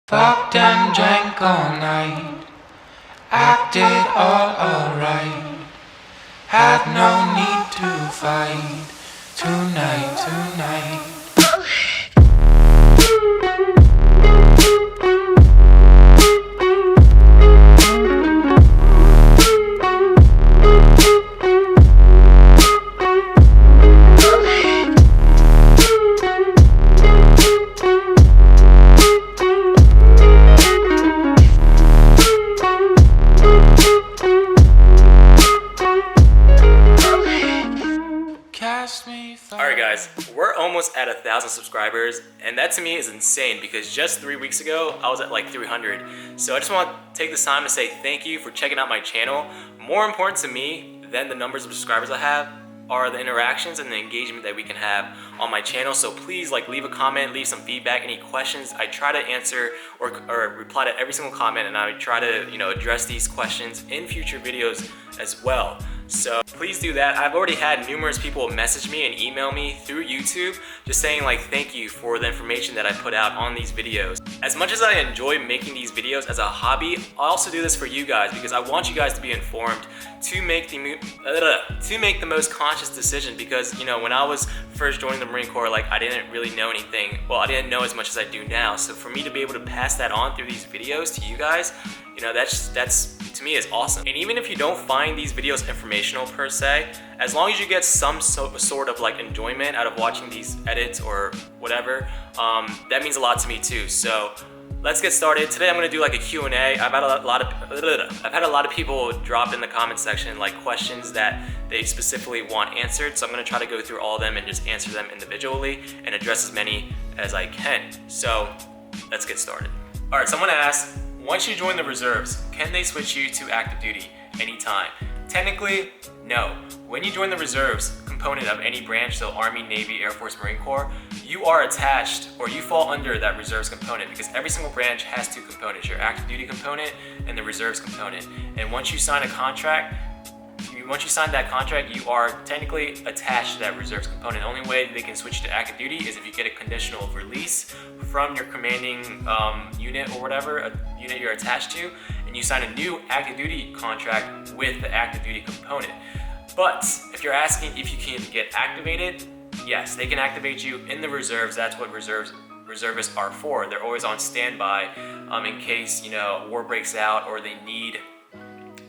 Fucked and drank all night, acted all alright. Had no need to fight tonight. Alright guys, we're almost at 1,000 subscribers, and that to me is insane because just 3 weeks ago I was at like 300. So I just want to take this time to say thank you for checking out my channel. More important to me than the numbers of subscribers I have are the interactions and the engagement that we can have on my channel. So please leave a comment, leave some feedback, any questions. I try to answer or reply to every single comment, and I try to address these questions in future videos as well. So please do that. I've already had numerous people message me and email me through YouTube just saying thank you for the information that I put out on these videos. As much as I enjoy making these videos as a hobby, I also do this for you guys because I want you guys to be informed to make the most conscious decision, because when I was first joining the Marine Corps, I didn't really know anything. Well, I didn't know as much as I do now. So for me to be able to pass that on through these videos to you guys, that's to me is awesome. And even if you don't find these videos informational per se, as long as you get some sort of enjoyment out of watching these edits or whatever, that means a lot to me too. So let's get started. Today I'm gonna do a Q&A. I've had a lot of people drop in the comment section questions that they specifically want answered. So I'm gonna try to go through all of them and just answer them individually and address as many as I can. So let's get started. All right, someone asked, once you join the reserves, can they switch you to active duty anytime? Technically, no. When you join the reserves component of any branch, so Army, Navy, Air Force, Marine Corps, you are attached, or you fall under that reserves component, because every single branch has two components, your active duty component and the reserves component. And once you sign that contract, you are technically attached to that reserves component. The only way they can switch to active duty is if you get a conditional release from your commanding unit or whatever, a unit you're attached to, and you sign a new active duty contract with the active duty component. But if you're asking if you can get activated, yes, they can activate you in the reserves. That's what reservists are for. They're always on standby in case war breaks out or they need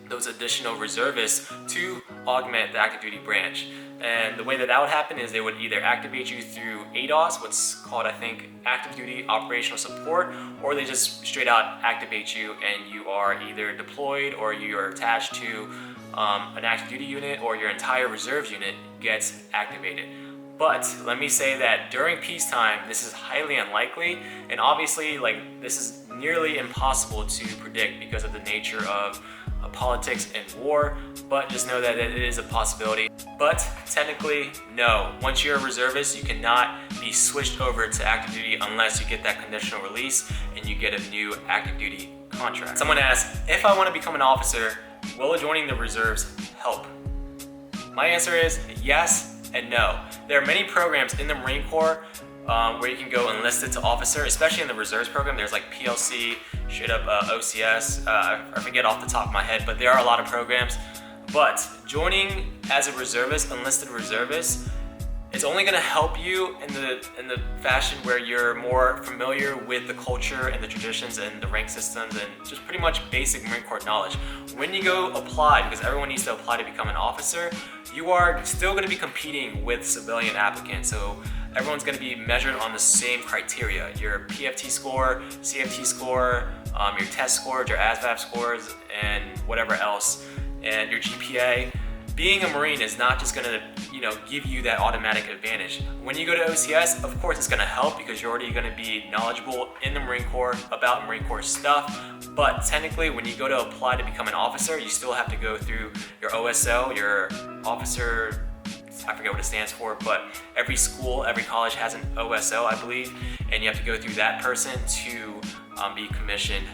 those additional reservists to augment the active duty branch. And the way that would happen is they would either activate you through ADOS, what's called, I think, Active Duty Operational Support, or they just straight out activate you and you are either deployed or you are attached to an active duty unit, or your entire reserves unit gets activated. But let me say that during peacetime, this is highly unlikely, and obviously this is nearly impossible to predict because of the nature of politics and war, but just know that it is a possibility. But technically, no. Once you're a reservist, you cannot be switched over to active duty unless you get that conditional release and you get a new active duty contract. Someone asked, if I want to become an officer, will joining the reserves help? My answer is yes and no. There are many programs in the Marine Corps where you can go enlisted to officer, especially in the reserves program. There's PLC, straight up OCS, I forget off the top of my head, but there are a lot of programs. But joining as a reservist, enlisted reservist, it's only gonna help you in the fashion where you're more familiar with the culture and the traditions and the rank systems and just pretty much basic Marine Corps knowledge. When you go apply, because everyone needs to apply to become an officer, you are still gonna be competing with civilian applicants. So everyone's gonna be measured on the same criteria: your PFT score, CFT score, your test scores, your ASVAB scores, and whatever else, and your GPA. Being a Marine is not just gonna give you that automatic advantage. When you go to OCS, of course it's gonna help because you're already gonna be knowledgeable in the Marine Corps about Marine Corps stuff. But technically, when you go to apply to become an officer, you still have to go through your OSO, your officer, I forget what it stands for, but every school, every college has an OSO, I believe, and you have to go through that person to be commissioned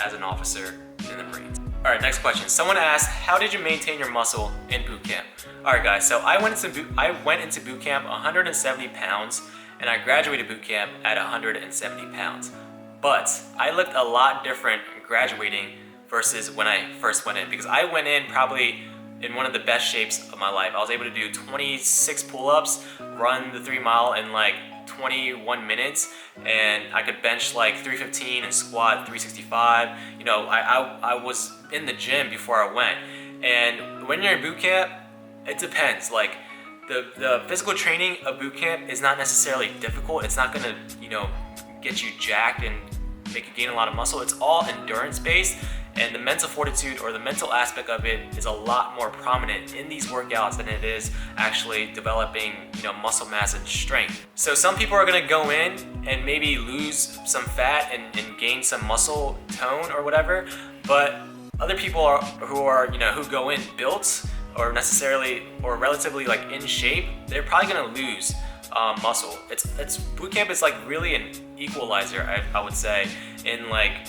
as an officer in the Marines. All right, next question. Someone asked, how did you maintain your muscle in boot camp? All right, guys, so I went into boot camp 170 pounds, and I graduated boot camp at 170 pounds. But I looked a lot different graduating versus when I first went in, because I went in probably in one of the best shapes of my life. I was able to do 26 pull-ups, run the 3 mile in like 21 minutes, and I could bench like 315 and squat 365. You know, I was in the gym before I went. And when you're in boot camp, it depends. Like the physical training of boot camp is not necessarily difficult. It's not gonna, you know, get you jacked and make you gain a lot of muscle. It's all endurance based, and the mental fortitude or the mental aspect of it is a lot more prominent in these workouts than it is actually developing, you know, muscle mass and strength. So some people are gonna go in and maybe lose some fat and gain some muscle tone or whatever, but other people who go in built or necessarily or relatively like in shape, they're probably gonna lose muscle. It's boot camp is like really an equalizer, I would say, in like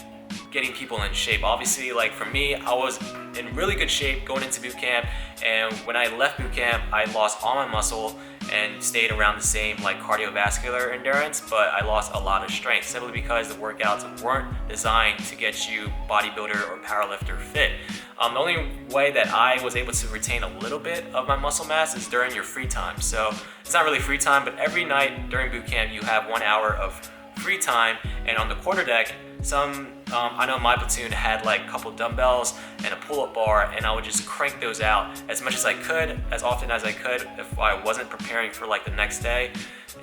getting people in shape. Obviously, like for me, I was in really good shape going into boot camp, and when I left boot camp, I lost all my muscle and stayed around the same like cardiovascular endurance, but I lost a lot of strength simply because the workouts weren't designed to get you bodybuilder or powerlifter fit. The only way that I was able to retain a little bit of my muscle mass is during your free time. So it's not really free time, but every night during boot camp, you have 1 hour of free time, and on the quarter deck, I know my platoon had like a couple dumbbells and a pull-up bar, and I would just crank those out as much as I could, as often as I could if I wasn't preparing for like the next day.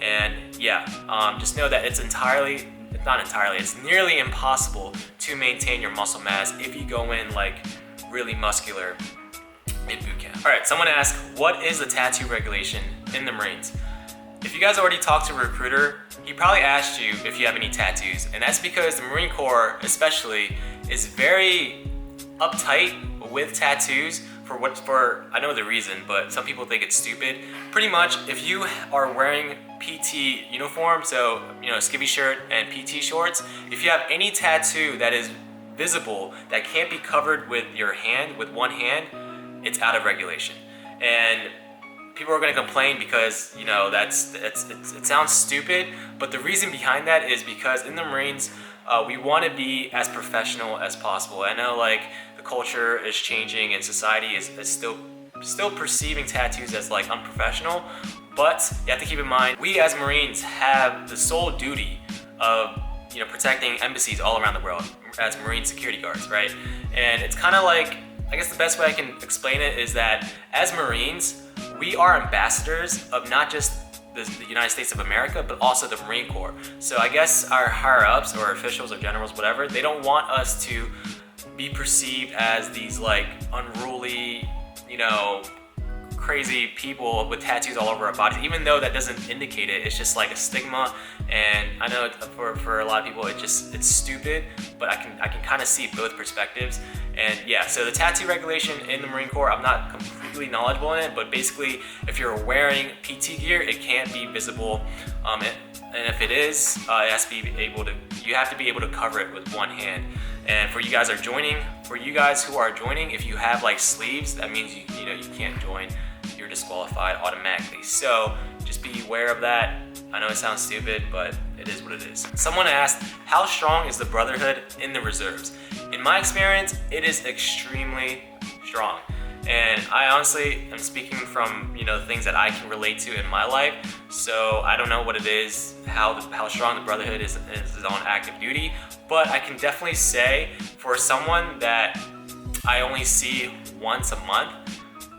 And yeah, just know that it's nearly impossible to maintain your muscle mass if you go in like really muscular in boot camp. All right, someone asked, what is the tattoo regulation in the Marines? If you guys already talked to a recruiter, he probably asked you if you have any tattoos, and that's because the Marine Corps especially is very uptight with tattoos for I know the reason, but some people think it's stupid. Pretty much, if you are wearing PT uniform, so you know, skivvy shirt and PT shorts, if you have any tattoo that is visible that can't be covered with your hand, with one hand, it's out of regulation. And people are going to complain because, you know, it sounds stupid, but the reason behind that is because in the Marines, we want to be as professional as possible. I know like the culture is changing and society is still perceiving tattoos as like unprofessional, but you have to keep in mind, we as Marines have the sole duty of, you know, protecting embassies all around the world as Marine security guards, right? And it's kind of like, I guess the best way I can explain it is that as Marines, we are ambassadors of not just the United States of America, but also the Marine Corps. So I guess our higher ups or officials or generals, whatever, they don't want us to be perceived as these like unruly, you know, crazy people with tattoos all over our bodies, even though that doesn't indicate it. It's just like a stigma, and I know for a lot of people it's stupid, but I can kind of see both perspectives. And yeah, so the tattoo regulation in the Marine Corps, I'm not completely knowledgeable in it, but basically if you're wearing PT gear, it can't be visible, and if it is, you have to be able to cover it with one hand. And for you guys who are joining, if you have like sleeves, that means you can't join. You're disqualified automatically. So just be aware of that. I know it sounds stupid, but it is what it is. Someone asked, how strong is the Brotherhood in the reserves? In my experience, it is extremely strong. And I honestly am speaking from, you know, things that I can relate to in my life. So I don't know what it is, how strong the Brotherhood is on active duty, but I can definitely say for someone that I only see once a month,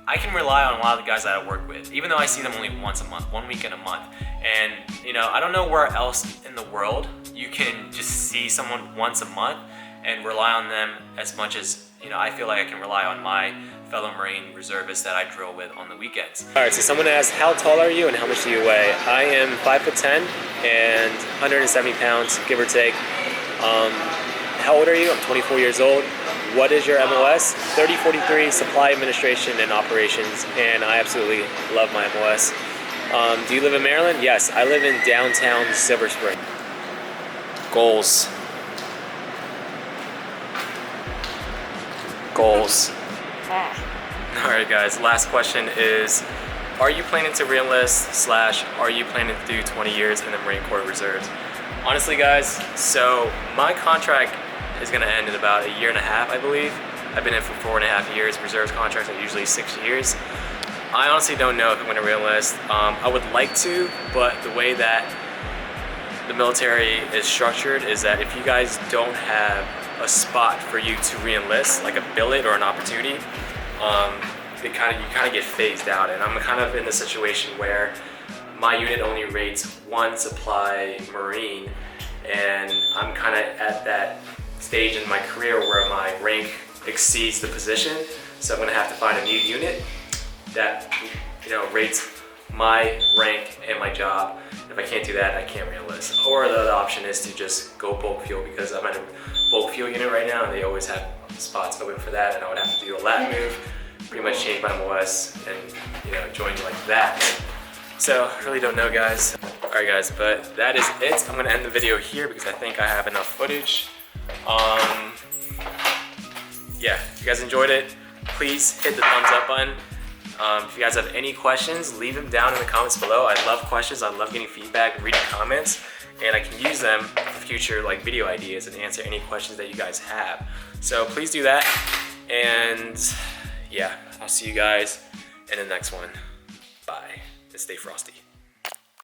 I can rely on a lot of the guys that I work with, even though I see them only once a month, 1 week in a month. And, you know, I don't know where else in the world you can just see someone once a month and rely on them as much as, you know, I feel like I can rely on my fellow Marine reservists that I drill with on the weekends. All right, so someone asked, how tall are you and how much do you weigh? I am 5'10" and 170 pounds, give or take. How old are you? I'm 24 years old. What is your MOS? 3043, Supply Administration and Operations, and I absolutely love my MOS. Do you live in Maryland? Yes, I live in downtown Silver Spring. Goals. All right, guys, last question is, are you planning to re-enlist / are you planning to do 20 years in the Marine Corps Reserves? Honestly, guys, so my contract is gonna end in about 1.5 years, I believe. I've been in for 4.5 years. Reserves contracts are usually 6 years. I honestly don't know if I'm gonna re-enlist. I would like to, but the way that the military is structured is that if you guys don't have a spot for you to re-enlist, like a billet or an opportunity, you kind of get phased out. And I'm kind of in the situation where my unit only rates 1 supply Marine, and I'm kind of at that stage in my career where my rank exceeds the position. So I'm gonna have to find a new unit that rates my rank and my job. If I can't do that, I can't re-enlist. Or the other option is to just go bulk fuel, because I'm at a bulk fuel unit right now and they always have spots open for that, and I would have to do a lat move, pretty much change my MOS and join like that. So I really don't know, guys. Alright guys, but that is it. I'm gonna end the video here because I think I have enough footage. Yeah, if you guys enjoyed it, please hit the thumbs up button. If you guys have any questions, leave them down in the comments below. I love questions, I love getting feedback, reading comments, and I can use them for future video ideas and answer any questions that you guys have. So please do that, and yeah, I'll see you guys in the next one. Bye, and stay frosty.